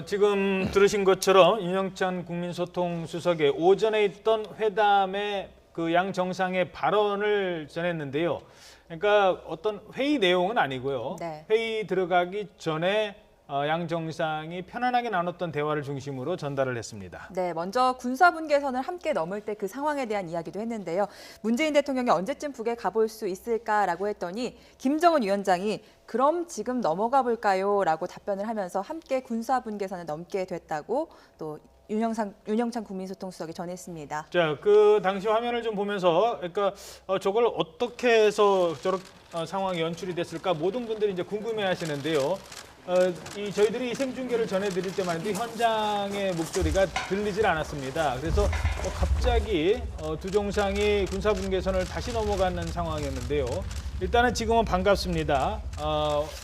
지금 들으신 것처럼 윤영찬 국민소통수석의 오전에 있던 회담의 그 양 정상의 발언을 전했는데요. 그러니까 어떤 회의 내용은 아니고요. 네. 회의 들어가기 전에 양 정상이 편안하게 나눴던 대화를 중심으로 전달을 했습니다. 네, 먼저 군사분계선을 함께 넘을 때 그 상황에 대한 이야기도 했는데요. 문재인 대통령이 언제쯤 북에 가볼 수 있을까라고 했더니 김정은 위원장이 그럼 지금 넘어가 볼까요? 라고 답변을 하면서 함께 군사분계선을 넘게 됐다고 또 윤영찬 국민소통수석이 전했습니다. 자, 그 당시 화면을 좀 보면서 그러니까 저걸 어떻게 해서 저런 상황이 연출이 됐을까 모든 분들이 이제 궁금해하시는데요. 저희들이 생중계를 전해드릴 때만 해도 현장의 목소리가 들리질 않았습니다. 그래서 갑자기 두 정상이 군사분계선을 다시 넘어가는 상황이었는데요. 일단은 지금은 반갑습니다.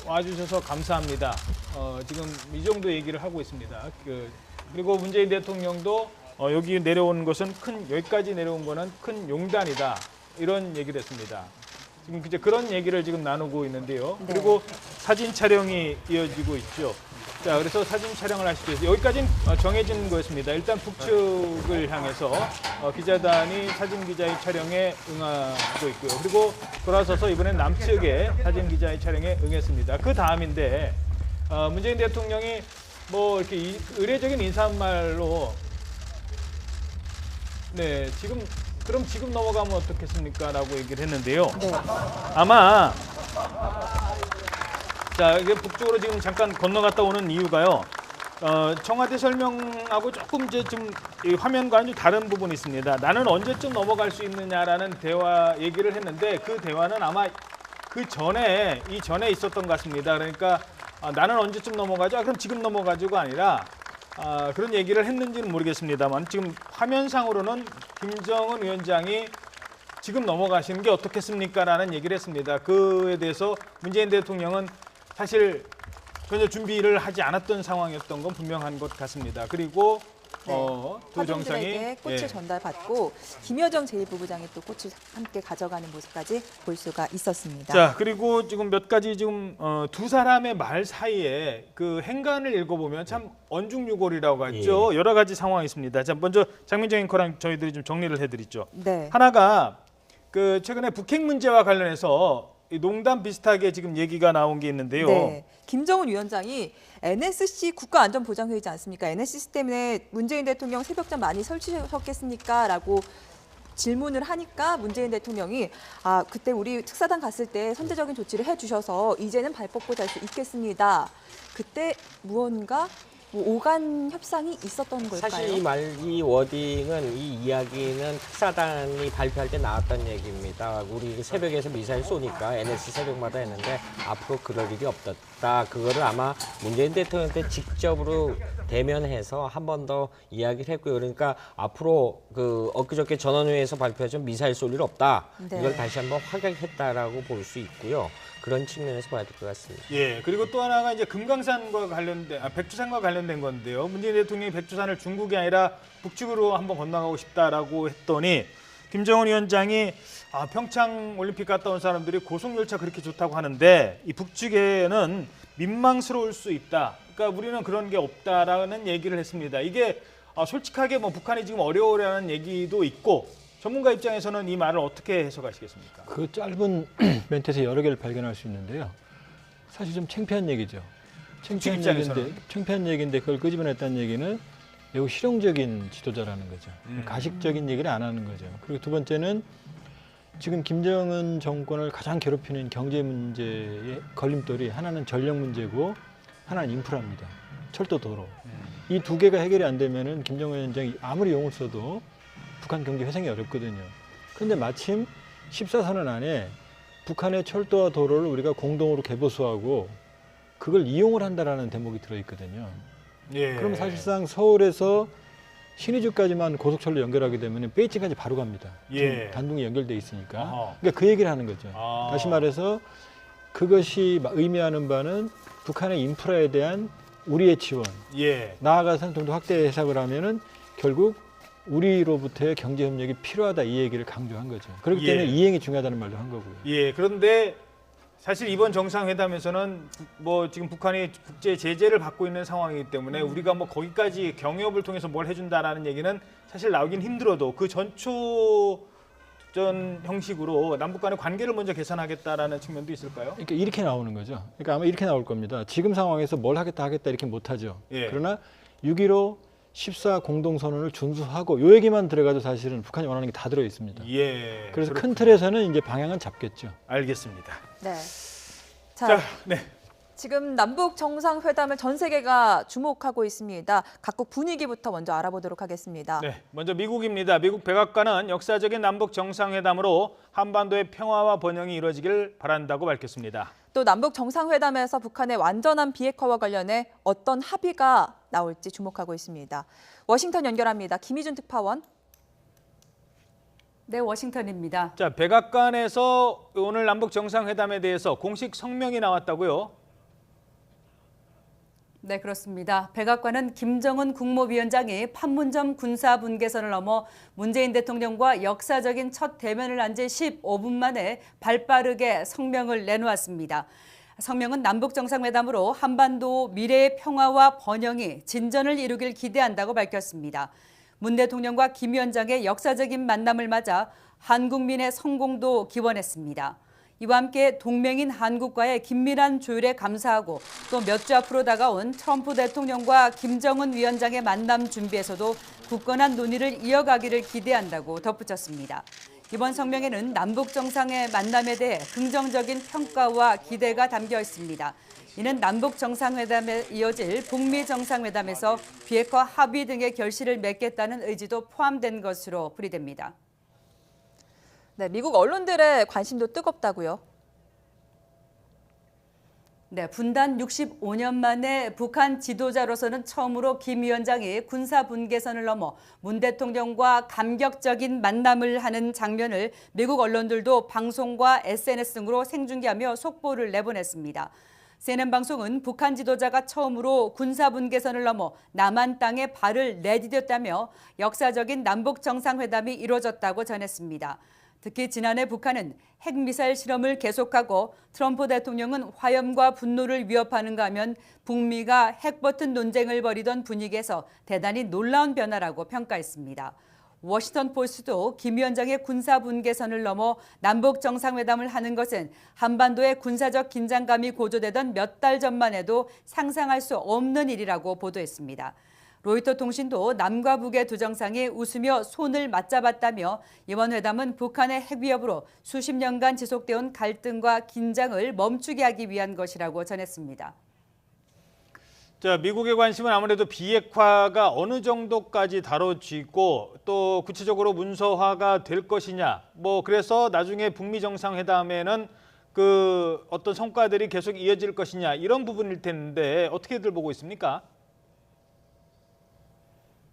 와주셔서 감사합니다. 지금 이 정도 얘기를 하고 있습니다. 그리고 문재인 대통령도 여기 내려온 것은 여기까지 내려온 거는 큰 용단이다. 이런 얘기를 했습니다. 지금 이제 그런 얘기를 지금 나누고 있는데요. 네. 그리고 사진 촬영이 이어지고 있죠. 자, 그래서 사진 촬영을 하시기 위해서 여기까지는 정해진 거였습니다. 일단 북측을 향해서 기자단이 사진 기자의 촬영에 응하고 있고요. 그리고 돌아서서 이번엔 남측의 사진 기자의 촬영에 응했습니다. 그 다음인데 문재인 대통령이 뭐 이렇게 의례적인 인사말로 네, 그럼 지금 넘어가면 어떻겠습니까? 라고 얘기를 했는데요. 네. 아마 자, 이게 북쪽으로 지금 잠깐 건너갔다 오는 이유가요. 청와대 설명하고 조금 이제 좀 이 화면과는 좀 다른 부분이 있습니다. 나는 언제쯤 넘어갈 수 있느냐라는 대화 얘기를 했는데 그 대화는 아마 이 전에 있었던 것 같습니다. 그러니까 나는 언제쯤 넘어가죠? 그럼 지금 넘어가죠가 아니라 그런 얘기를 했는지는 모르겠습니다만 지금 화면상으로는 김정은 위원장이 지금 넘어가시는 게 어떻겠습니까? 라는 얘기를 했습니다. 그에 대해서 문재인 대통령은 사실 전혀 준비를 하지 않았던 상황이었던 건 분명한 것 같습니다. 그리고 두 정상이 화중들에게 꽃을 전달받고 김여정 제1부부장이 또 꽃을 함께 가져가는 모습까지 볼 수가 있었습니다. 자, 그리고 지금 몇 가지 지금 두 사람의 말 사이에 그 행간을 읽어보면 참 언중유골이라고 하죠. 예. 여러 가지 상황이 있습니다. 자, 먼저 장민정 앵커랑 저희들이 좀 정리를 해드리죠. 네. 하나가 그 최근에 북핵 문제와 관련해서 이 농담 비슷하게 지금 얘기가 나온 게 있는데요. 네. 김정은 위원장이 NSC 국가안전보장회의지 않습니까? NSC 때문에 문재인 대통령 새벽잠 많이 설치하셨겠습니까? 라고 질문을 하니까 문재인 대통령이 그때 우리 특사단 갔을 때 선제적인 조치를 해주셔서 이제는 발 뻗고 잘 수 있겠습니다. 그때 무언가 오간 협상이 있었던 걸까요? 사실 이 워딩은 이 이야기는 특사단이 발표할 때 나왔던 얘기입니다. 우리 새벽에서 미사일 쏘니까 NSC 새벽마다 했는데 앞으로 그럴 일이 없었다. 그거를 아마 문재인 대통령한테 직접으로 대면해서 한 번 더 이야기를 했고요. 그러니까 앞으로 엊그저께 전원회의에서 발표하죠. 미사일 쏠 일 없다. 네. 이걸 다시 한번 확인했다라고 볼 수 있고요. 그런 측면에서 봐야 될 것 같습니다. 예, 그리고 또 하나가 이제 금강산과 관련된 백두산과 관련된 건데요. 문재인 대통령이 백두산을 중국이 아니라 북측으로 한번 건너가고 싶다라고 했더니 김정은 위원장이 평창 올림픽 갔다 온 사람들이 고속열차 그렇게 좋다고 하는데 이 북측에는 민망스러울 수 있다. 그러니까 우리는 그런 게 없다라는 얘기를 했습니다. 이게 솔직하게 뭐 북한이 지금 어려워라는 얘기도 있고 전문가 입장에서는 이 말을 어떻게 해석하시겠습니까? 그 짧은 멘트에서 여러 개를 발견할 수 있는데요. 사실 좀 창피한 얘기죠. 창피한 얘기인데 그걸 끄집어냈다는 얘기는 매우 실용적인 지도자라는 거죠. 가식적인 얘기를 안 하는 거죠. 그리고 두 번째는 지금 김정은 정권을 가장 괴롭히는 경제 문제의 걸림돌이 하나는 전력 문제고 하나는 인프라입니다. 철도, 도로. 이 두 개가 해결이 안 되면은 김정은 위원장이 아무리 용을 써도 북한 경제 회생이 어렵거든요. 그런데 마침 14선언 안에 북한의 철도와 도로를 우리가 공동으로 개보수하고 그걸 이용을 한다라는 대목이 들어있거든요. 예. 그럼 사실상 서울에서 신의주까지만 고속철로 연결하게 되면 베이징까지 바로 갑니다. 예. 단둥이 연결돼 있으니까. 아하. 그러니까 그 얘기를 하는 거죠. 다시 말해서 그것이 의미하는 바는 북한의 인프라에 대한 우리의 지원, 예. 나아가서는 좀 더 확대 해석을 하면은 결국 우리로부터의 경제 협력이 필요하다 이 얘기를 강조한 거죠. 그렇기 때문에 예. 이행이 중요하다는 말도 한 거고요. 예. 그런데 사실 이번 정상회담에서는 뭐 지금 북한이 국제 제재를 받고 있는 상황이기 때문에 우리가 뭐 거기까지 경협을 통해서 뭘 해준다라는 얘기는 사실 나오긴 힘들어도 그 전초전 형식으로 남북 간의 관계를 먼저 개선하겠다라는 측면도 있을까요? 그러니까 이렇게 나오는 거죠. 그러니까 아마 이렇게 나올 겁니다. 지금 상황에서 뭘 하겠다 이렇게 못하죠. 예. 그러나 6.15 14 공동선언을 준수하고 요 얘기만 들어가도 사실은 북한이 원하는 게 다 들어 있습니다. 예. 그래서 큰 그렇군요. 틀에서는 이제 방향은 잡겠죠. 알겠습니다. 네. 자, 네. 지금 남북 정상회담을 전 세계가 주목하고 있습니다. 각국 분위기부터 먼저 알아보도록 하겠습니다. 네, 먼저 미국입니다. 미국 백악관은 역사적인 남북 정상회담으로 한반도의 평화와 번영이 이루어지길 바란다고 밝혔습니다. 또 남북 정상회담에서 북한의 완전한 비핵화와 관련해 어떤 합의가 나올지 주목하고 있습니다. 워싱턴 연결합니다. 김희준 특파원. 네, 워싱턴입니다. 자, 백악관에서 오늘 남북 정상회담에 대해서 공식 성명이 나왔다고요? 네, 그렇습니다. 백악관은 김정은 국무위원장이 판문점 군사 분계선을 넘어 문재인 대통령과 역사적인 첫 대면을 한 지 15분 만에 발빠르게 성명을 내놓았습니다. 성명은 남북 정상회담으로 한반도 미래의 평화와 번영이 진전을 이루길 기대한다고 밝혔습니다. 문 대통령과 김 위원장의 역사적인 만남을 맞아 한국민의 성공도 기원했습니다. 이와 함께 동맹인 한국과의 긴밀한 조율에 감사하고 또 몇 주 앞으로 다가온 트럼프 대통령과 김정은 위원장의 만남 준비에서도 굳건한 논의를 이어가기를 기대한다고 덧붙였습니다. 이번 성명에는 남북 정상의 만남에 대해 긍정적인 평가와 기대가 담겨 있습니다. 이는 남북 정상회담에 이어질 북미 정상회담에서 비핵화 합의 등의 결실을 맺겠다는 의지도 포함된 것으로 풀이됩니다. 네, 미국 언론들의 관심도 뜨겁다고요? 네, 분단 65년 만에 북한 지도자로서는 처음으로 김 위원장이 군사 분계선을 넘어 문 대통령과 감격적인 만남을 하는 장면을 미국 언론들도 방송과 SNS 등으로 생중계하며 속보를 내보냈습니다. CNN 방송은 북한 지도자가 처음으로 군사 분계선을 넘어 남한 땅에 발을 내디뎠다며 역사적인 남북 정상회담이 이루어졌다고 전했습니다. 특히 지난해 북한은 핵미사일 실험을 계속하고 트럼프 대통령은 화염과 분노를 위협하는가 하면 북미가 핵버튼 논쟁을 벌이던 분위기에서 대단히 놀라운 변화라고 평가했습니다. 워싱턴 포스트도 김 위원장의 군사 분계선을 넘어 남북 정상회담을 하는 것은 한반도의 군사적 긴장감이 고조되던 몇 달 전만 해도 상상할 수 없는 일이라고 보도했습니다. 로이터 통신도 남과 북의 두 정상이 웃으며 손을 맞잡았다며 이번 회담은 북한의 핵 위협으로 수십 년간 지속되어 온 갈등과 긴장을 멈추게 하기 위한 것이라고 전했습니다. 자, 미국의 관심은 아무래도 비핵화가 어느 정도까지 다뤄지고 또 구체적으로 문서화가 될 것이냐. 뭐 그래서 나중에 북미 정상회담에는 그 어떤 성과들이 계속 이어질 것이냐 이런 부분일 텐데 어떻게들 보고 있습니까?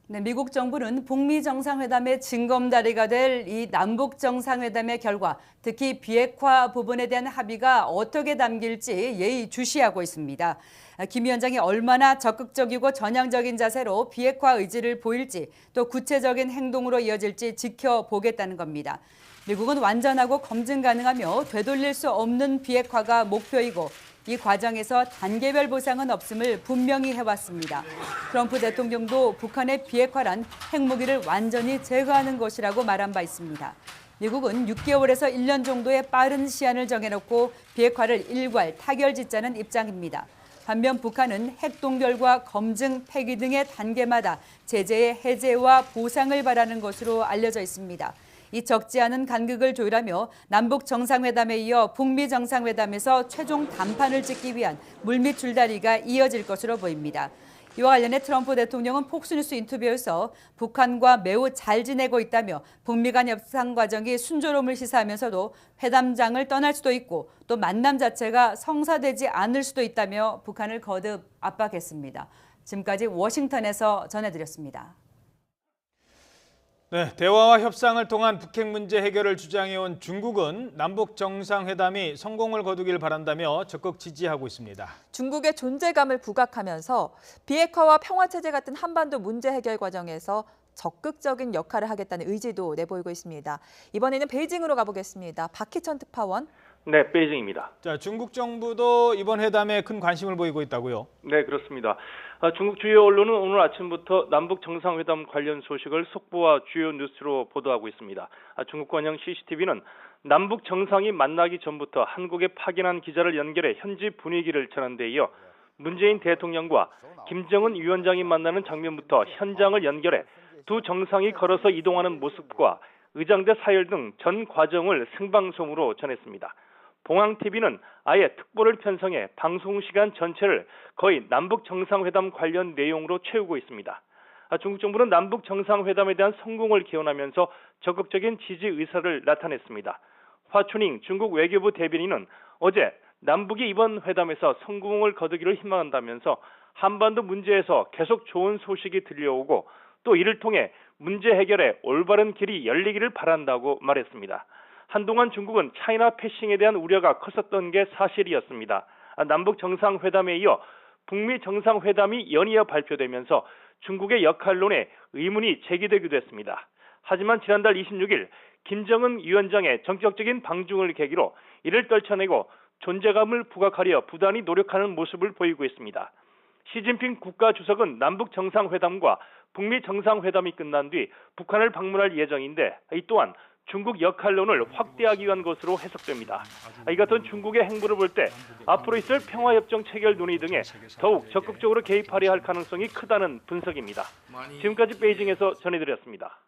네, 미국 정부는 북미 정상회담의 징검다리가 될 이 남북 정상회담의 결과, 특히 비핵화 부분에 대한 합의가 어떻게 담길지 예의주시하고 있습니다. 김 위원장이 얼마나 적극적이고 전향적인 자세로 비핵화 의지를 보일지 또 구체적인 행동으로 이어질지 지켜보겠다는 겁니다. 미국은 완전하고 검증 가능하며 되돌릴 수 없는 비핵화가 목표이고 이 과정에서 단계별 보상은 없음을 분명히 해왔습니다. 트럼프 대통령도 북한의 비핵화란 핵무기를 완전히 제거하는 것이라고 말한 바 있습니다. 미국은 6개월에서 1년 정도의 빠른 시한을 정해놓고 비핵화를 일괄 타결짓자는 입장입니다. 반면 북한은 핵동결과 검증, 폐기 등의 단계마다 제재의 해제와 보상을 바라는 것으로 알려져 있습니다. 이 적지 않은 간극을 조율하며 남북 정상회담에 이어 북미 정상회담에서 최종 담판을 찍기 위한 물밑 줄다리가 이어질 것으로 보입니다. 이와 관련해 트럼프 대통령은 폭스뉴스 인터뷰에서 북한과 매우 잘 지내고 있다며 북미 간 협상 과정이 순조로움을 시사하면서도 회담장을 떠날 수도 있고 또 만남 자체가 성사되지 않을 수도 있다며 북한을 거듭 압박했습니다. 지금까지 워싱턴에서 전해드렸습니다. 네, 대화와 협상을 통한 북핵 문제 해결을 주장해온 중국은 남북 정상회담이 성공을 거두길 바란다며 적극 지지하고 있습니다. 중국의 존재감을 부각하면서 비핵화와 평화체제 같은 한반도 문제 해결 과정에서 적극적인 역할을 하겠다는 의지도 내보이고 있습니다. 이번에는 베이징으로 가보겠습니다. 박희천 특파원. 네, 베이징입니다. 자, 중국 정부도 이번 회담에 큰 관심을 보이고 있다고요? 네, 그렇습니다. 중국 주요 언론은 오늘 아침부터 남북 정상회담 관련 소식을 속보와 주요 뉴스로 보도하고 있습니다. 중국 관영 CCTV는 남북 정상이 만나기 전부터 한국에 파견한 기자를 연결해 현지 분위기를 전한 데 이어 문재인 대통령과 김정은 위원장이 만나는 장면부터 현장을 연결해 두 정상이 걸어서 이동하는 모습과 의장대 사열 등 전 과정을 생방송으로 전했습니다. 봉황TV는 아예 특보를 편성해 방송 시간 전체를 거의 남북 정상회담 관련 내용으로 채우고 있습니다. 중국 정부는 남북 정상회담에 대한 성공을 기원하면서 적극적인 지지 의사를 나타냈습니다. 화춘잉 중국 외교부 대변인은 어제 남북이 이번 회담에서 성공을 거두기를 희망한다면서 한반도 문제에서 계속 좋은 소식이 들려오고 또 이를 통해 문제 해결에 올바른 길이 열리기를 바란다고 말했습니다. 한동안 중국은 차이나 패싱에 대한 우려가 컸었던 게 사실이었습니다. 남북 정상회담에 이어 북미 정상회담이 연이어 발표되면서 중국의 역할론에 의문이 제기되기도 했습니다. 하지만 지난달 26일 김정은 위원장의 전격적인 방중을 계기로 이를 떨쳐내고 존재감을 부각하려 부단히 노력하는 모습을 보이고 있습니다. 시진핑 국가주석은 남북 정상회담과 북미 정상회담이 끝난 뒤 북한을 방문할 예정인데 이 또한 중국 역할론을 확대하기 위한 것으로 해석됩니다. 이 같은 중국의 행보를 볼 때 앞으로 있을 평화협정 체결 논의 등에 더욱 적극적으로 개입하려 할 가능성이 크다는 분석입니다. 지금까지 베이징에서 전해드렸습니다.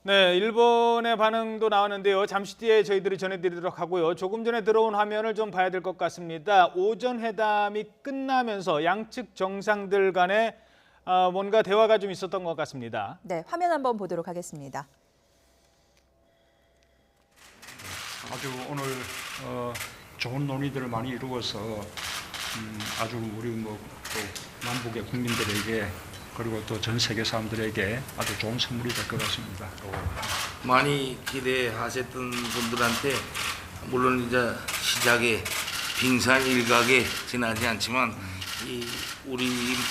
네, 일본의 반응도 나왔는데요. 잠시 뒤에 저희들이 전해드리도록 하고요. 조금 전에 들어온 화면을 좀 봐야 될 것 같습니다. 오전 회담이 끝나면서 양측 정상들 간에 뭔가 대화가 좀 있었던 것 같습니다. 네, 화면 한번 보도록 하겠습니다. 아주 오늘 좋은 논의들을 많이 이루어서 아주 우리 또 남북의 국민들에게 그리고 또 전 세계 사람들에게 아주 좋은 선물이 될 것 같습니다. 많이 기대하셨던 분들한테 물론 이제 시작에 빙산일각에 지나지 않지만 이 우리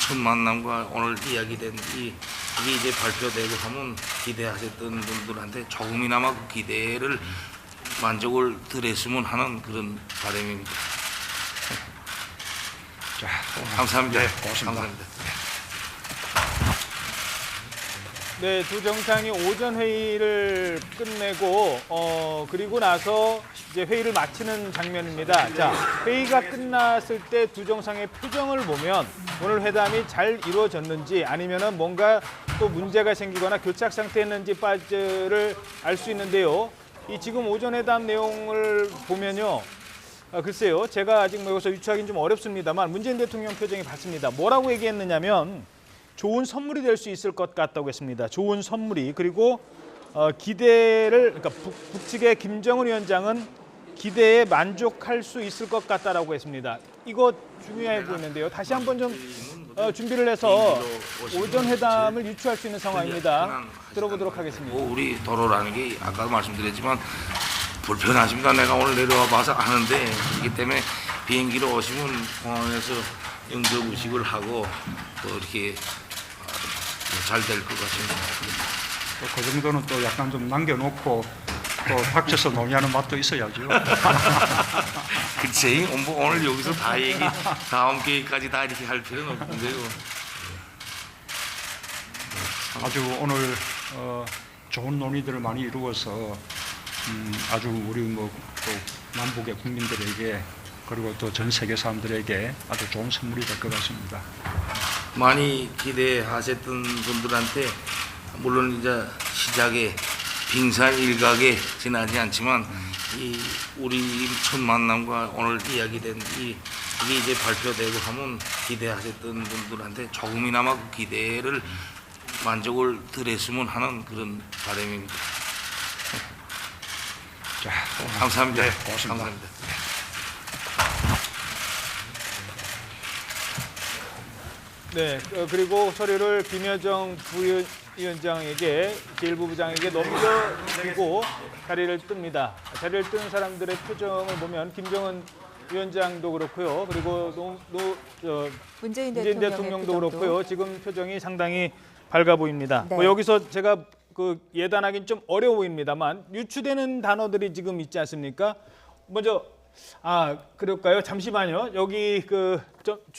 첫 만남과 오늘 이야기된 이게 이제 발표되고 하면 기대하셨던 분들한테 조금이나마 그 기대를 만족을 드렸으면 하는 그런 바람입니다. 자, 감사합니다. 네, 고맙습니다. 감사합니다. 네, 두 정상이 오전 회의를 끝내고 그리고 나서 이제 회의를 마치는 장면입니다. 자, 회의가 끝났을 때 두 정상의 표정을 보면 오늘 회담이 잘 이루어졌는지 아니면은 뭔가 또 문제가 생기거나 교착 상태였는지 빠지를 알 수 있는데요. 이 지금 오전 회담 내용을 보면요. 글쎄요. 제가 아직 여기서 유추하기는 좀 어렵습니다만 문재인 대통령 표정이 밝습니다. 뭐라고 얘기했느냐면 좋은 선물이 될 수 있을 것 같다고 했습니다. 좋은 선물이. 그리고 기대를 그러니까 북측의 김정은 위원장은 기대에 만족할 수 있을 것 같다라고 했습니다. 이거 중요해 보이는데요. 다시 한번 좀 준비를 해서 오전 회담을 유추할 수 있는 상황입니다. 들어보도록 하겠습니다. 우리 도로라는 게 아까도 말씀드렸지만 불편하십니다. 내가 오늘 내려와 봐서 아는데 그렇기 때문에 비행기로 오시면 공항에서 영접 의식을 하고 또 이렇게 잘 될 것 같습니다. 그 정도는 또 약간 좀 남겨놓고 또 닥쳐서 논의하는 맛도 있어야죠. 그치? 오늘 여기서 다 얘기, 다음 기회까지 다 이렇게 할 필요는 없는데요. 아주 오늘 좋은 논의들을 많이 이루어서 아주 우리 또 남북의 국민들에게 그리고 또 전 세계 사람들에게 아주 좋은 선물이 될 것 같습니다. 많이 기대하셨던 분들한테 물론 이제 시작에 빙산일각에 지나지 않지만 이 우리 첫 만남과 오늘 이야기된 이게 이제 발표되고 하면 기대하셨던 분들한테 조금이나마 그 기대를 만족을 드렸으면 하는 그런 바람입니다. 자, 감사합니다. 네, 고맙습니다. 감사합니다. 네, 그리고 서류를 김여정 부위원장에게 제1부부장에게 넘겨주고 자리를 뜹니다. 자리를 뜬 사람들의 표정을 보면 김정은 위원장도 그렇고요. 그리고 문재인 문재인 대통령도 표정도. 그렇고요. 지금 표정이 상당히 밝아 보입니다. 네. 여기서 제가 그 예단하기는 좀 어려워 보입니다만 유추되는 단어들이 지금 있지 않습니까? 먼저 그럴까요? 잠시만요. 여기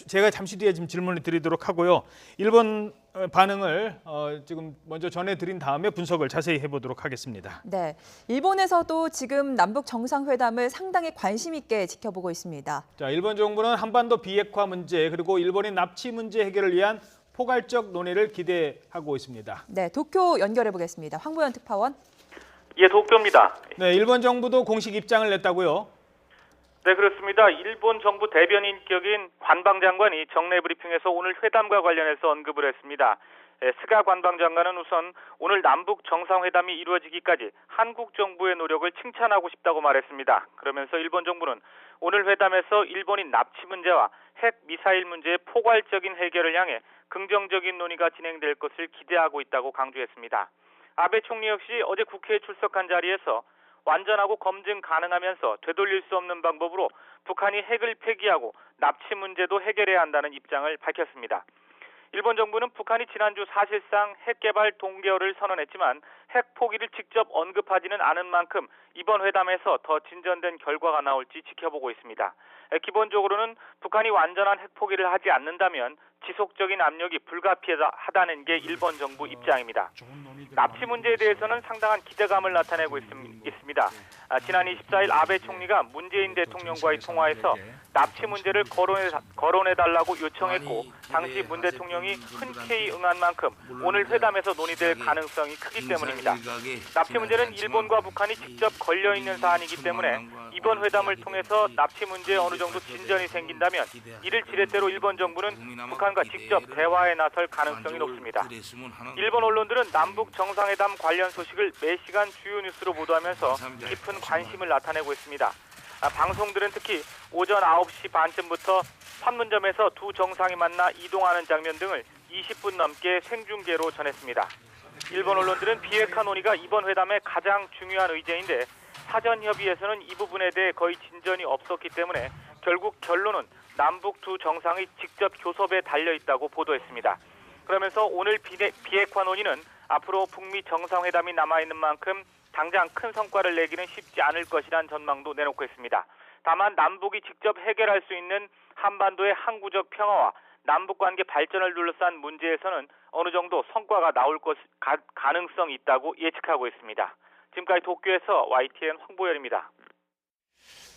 제가 잠시 뒤에 지금 질문을 드리도록 하고요. 일본 반응을 지금 먼저 전해드린 다음에 분석을 자세히 해보도록 하겠습니다. 네, 일본에서도 지금 남북 정상회담을 상당히 관심 있게 지켜보고 있습니다. 자, 일본 정부는 한반도 비핵화 문제 그리고 일본인 납치 문제 해결을 위한 포괄적 논의를 기대하고 있습니다. 네, 도쿄 연결해 보겠습니다. 황보현 특파원. 예, 도쿄입니다. 네, 일본 정부도 공식 입장을 냈다고요. 네, 그렇습니다. 일본 정부 대변인격인 관방장관이 정례 브리핑에서 오늘 회담과 관련해서 언급을 했습니다. 스가 관방장관은 우선 오늘 남북 정상회담이 이루어지기까지 한국 정부의 노력을 칭찬하고 싶다고 말했습니다. 그러면서 일본 정부는 오늘 회담에서 일본인 납치 문제와 핵 미사일 문제의 포괄적인 해결을 향해 긍정적인 논의가 진행될 것을 기대하고 있다고 강조했습니다. 아베 총리 역시 어제 국회에 출석한 자리에서 완전하고 검증 가능하면서 되돌릴 수 없는 방법으로 북한이 핵을 폐기하고 납치 문제도 해결해야 한다는 입장을 밝혔습니다. 일본 정부는 북한이 지난주 사실상 핵 개발 동결을 선언했지만 핵 포기를 직접 언급하지는 않은 만큼 이번 회담에서 더 진전된 결과가 나올지 지켜보고 있습니다. 기본적으로는 북한이 완전한 핵 포기를 하지 않는다면 지속적인 압력이 불가피하다는 게 일본 정부 입장입니다. 납치 문제에 대해서는 상당한 기대감을 나타내고 있습니다. 지난 24일 아베 총리가 문재인 대통령과의 통화에서 납치 문제를 거론해달라고 요청했고 당시 문 대통령이 흔쾌히 응한 만큼 오늘 회담에서 논의될 가능성이 크기 때문입니다. 납치 문제는 일본과 북한이 직접 걸려있는 사안이기 때문에 이번 회담을 통해서 납치 문제에 어느 정도 진전이 생긴다면 이를 지렛대로 일본 정부는 북한과 직접 대화에 나설 가능성이 높습니다. 일본 언론들은 남북 정상회담 관련 소식을 매시간 주요 뉴스로 보도하면서 깊은 관심을 나타내고 있습니다. 방송들은 특히 오전 9시 반쯤부터 판문점에서 두 정상이 만나 이동하는 장면 등을 20분 넘게 생중계로 전했습니다. 일본 언론들은 비핵화 논의가 이번 회담의 가장 중요한 의제인데 사전 협의에서는 이 부분에 대해 거의 진전이 없었기 때문에 결국 결론은 남북 두 정상의 직접 교섭에 달려있다고 보도했습니다. 그러면서 오늘 비핵화 논의는 앞으로 북미 정상회담이 남아있는 만큼 당장 큰 성과를 내기는 쉽지 않을 것이란 전망도 내놓고 있습니다. 다만 남북이 직접 해결할 수 있는 한반도의 항구적 평화와 남북관계 발전을 둘러싼 문제에서는 어느 정도 성과가 나올 가능성이 있다고 예측하고 있습니다. 지금까지 도쿄에서 YTN 황보열입니다.